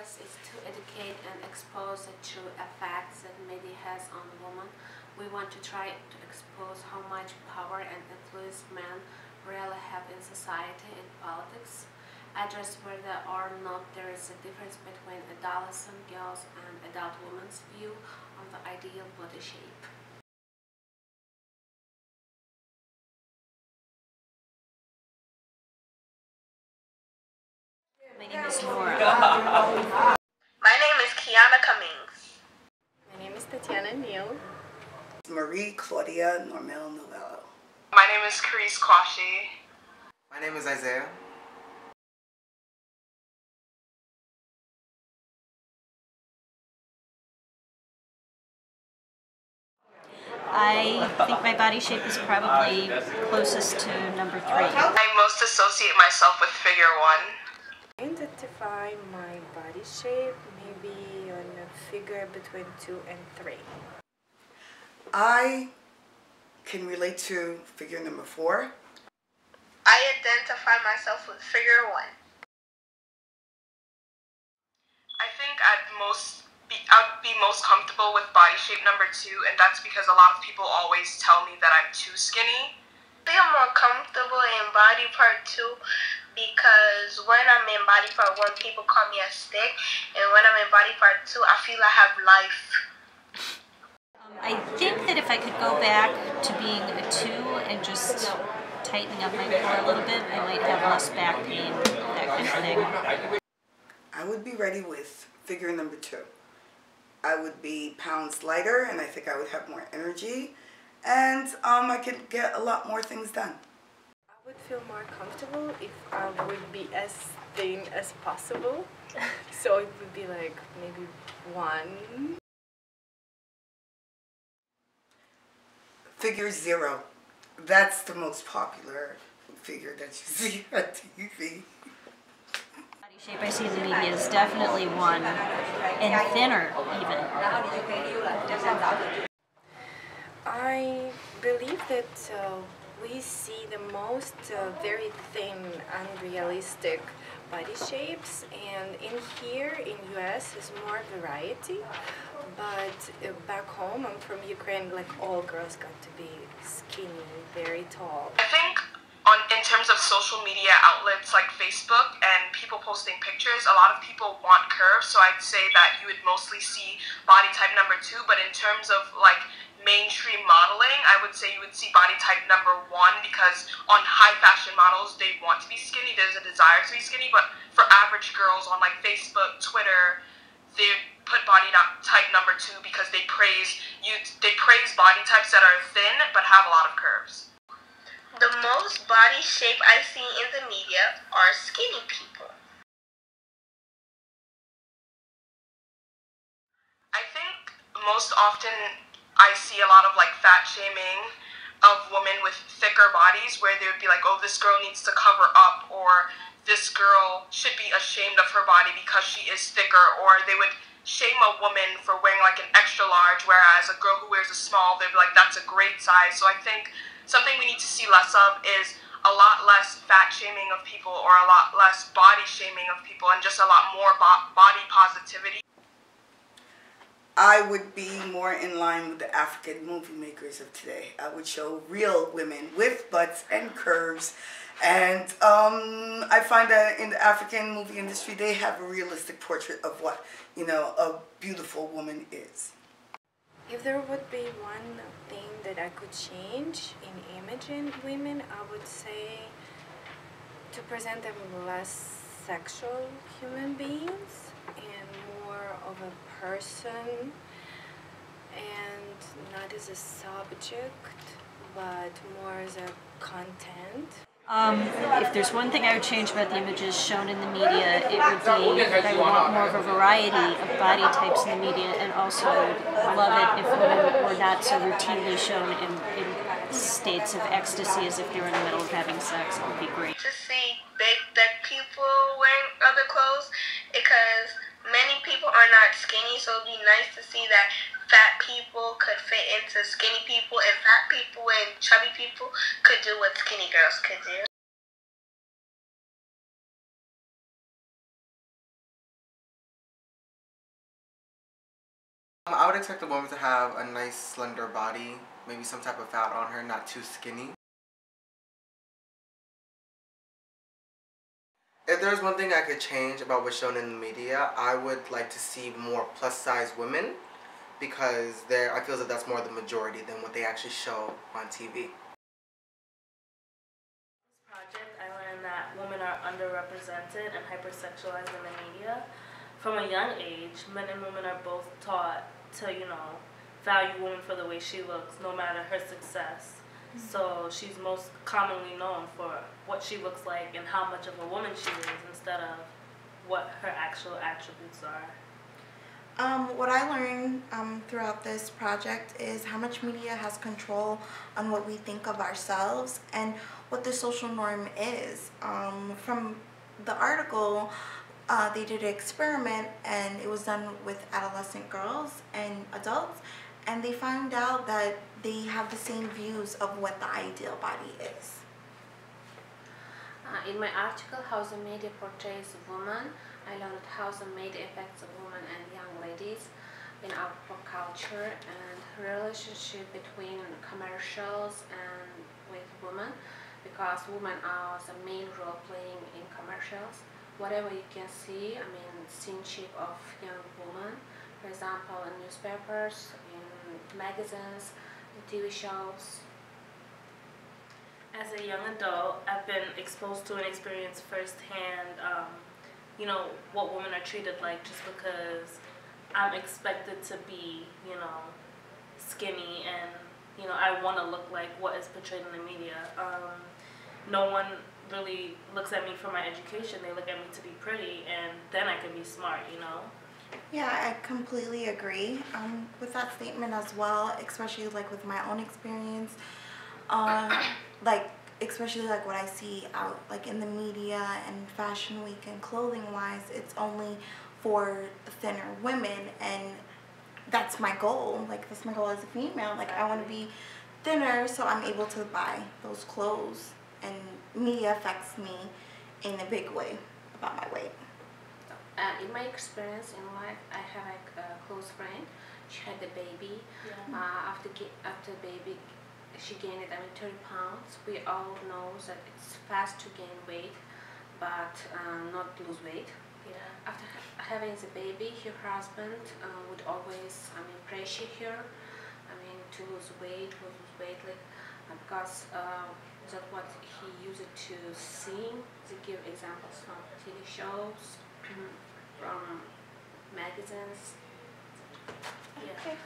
purpose is to educate and expose the true effects that media has on women. We want to try to expose how much power and influence men really have in society and politics, address whether or not there is a difference between adolescent girls and adult women's view of the ideal body shape. My name is Nora. My name is Kiana Cummings. My name is Tatiana Neal. Marie Claudia Normel Novello. My name is Carice Quashi. My name is Isaiah. I think my body shape is probably closest to number 3. I most associate myself with figure 1. I identify my body shape maybe on a figure between 2 and 3. I can relate to figure number 4. I identify myself with figure 1. I think I'd be most comfortable with body shape number 2, and that's because a lot of people always tell me that I'm too skinny. I feel more comfortable in body part 2 because when I'm in body part 1, people call me a stick, and when I'm in body part 2, I feel I have life. I think that if I could go back to being a 2 and just tightening up my core a little bit, I might have less back pain, that kind of thing. I would be ready with figure number 2. I would be pounds lighter, and I think I would have more energy, and I could get a lot more things done. I would feel more comfortable if I would be as thin as possible. So it would be like maybe 1. Figure 0. That's the most popular figure that you see on TV. Body shape I see in the media is definitely 1, and thinner even. I believe that we see the most very thin, unrealistic body shapes, and in here in US is more variety, but back home, I'm from Ukraine, like all girls got to be skinny, very tall. I think in terms of social media outlets like Facebook and people posting pictures, a lot of people want curves, so I'd say that you would mostly see body type number 2, but in terms of like mainstream modeling, I would say you would see body type number 1 because on high fashion models, they want to be skinny, there's a desire to be skinny, but for average girls on like Facebook, Twitter, they put body type number 2 because they praise body types that are thin but have a lot of curves. The most body shape I've seen in the media are skinny people. I think most often I see a lot of like fat shaming of women with thicker bodies where they would be like, oh, this girl needs to cover up, or this girl should be ashamed of her body because she is thicker, or they would shame a woman for wearing like an extra large, whereas a girl who wears a small, they'd be like, that's a great size. So I think something we need to see less of is a lot less fat shaming of people, or a lot less body shaming of people, and just a lot more body positivity. I would be more in line with the African movie makers of today. I would show real women with butts and curves, and I find that in the African movie industry, they have a realistic portrait of what, you know, a beautiful woman is. If there would be one thing that I could change in imaging women, I would say to present them less sexual human beings and more of a person, and not as a subject, but more as a content. If there's one thing I would change about the images shown in the media, it would be that I would want more of a variety of body types in the media, and also love it if women were not so routinely shown in states of ecstasy as if they were in the middle of having sex. It would be great. To see big thick people wearing other clothes, because many people are not skinny, so it'd be nice to see that fat people could fit into skinny people, and fat people and chubby people could do what skinny girls could do. I would expect a woman to have a nice slender body, maybe some type of fat on her, not too skinny. If there's one thing I could change about what's shown in the media, I would like to see more plus-size women, because I feel that that's more the majority than what they actually show on TV. Project, I learned that women are underrepresented and hypersexualized in the media. From a young age, men and women are both taught to, value women for the way she looks, no matter her success. So she's most commonly known for what she looks like and how much of a woman she is, instead of what her actual attributes are. What I learned throughout this project is how much media has control on what we think of ourselves and what the social norm is. From the article, they did an experiment, and it was done with adolescent girls and adults, and they found out that they have the same views of what the ideal body is. In my article, How the Media Portrays Women, I learned how the media affects women and young ladies in our pop culture, and relationship between commercials and with women, because women are the main role playing in commercials. Whatever you can see, scene shape of young women, for example, in newspapers, in magazines, in TV shows. As a young adult, I've been exposed to and experienced firsthand, what women are treated like, just because I'm expected to be, skinny, and, I want to look like what is portrayed in the media. No one really looks at me for my education. They look at me to be pretty, and then I can be smart, Yeah, I completely agree with that statement as well, especially with my own experience. Especially what I see out in the media and Fashion Week and clothing wise, it's only for thinner women, and that's my goal. That's my goal as a female. I want to be thinner so I'm able to buy those clothes, and media affects me in a big way about my weight. In my experience in life, I have a close friend. She had a baby. Yeah. After baby, she gained 30 pounds. We all know that it's fast to gain weight, but not lose weight. Yeah. After having the baby, her husband would always pressure her to lose weight, because that's what he used to see. To give examples from TV shows, from magazines. Yeah. Okay.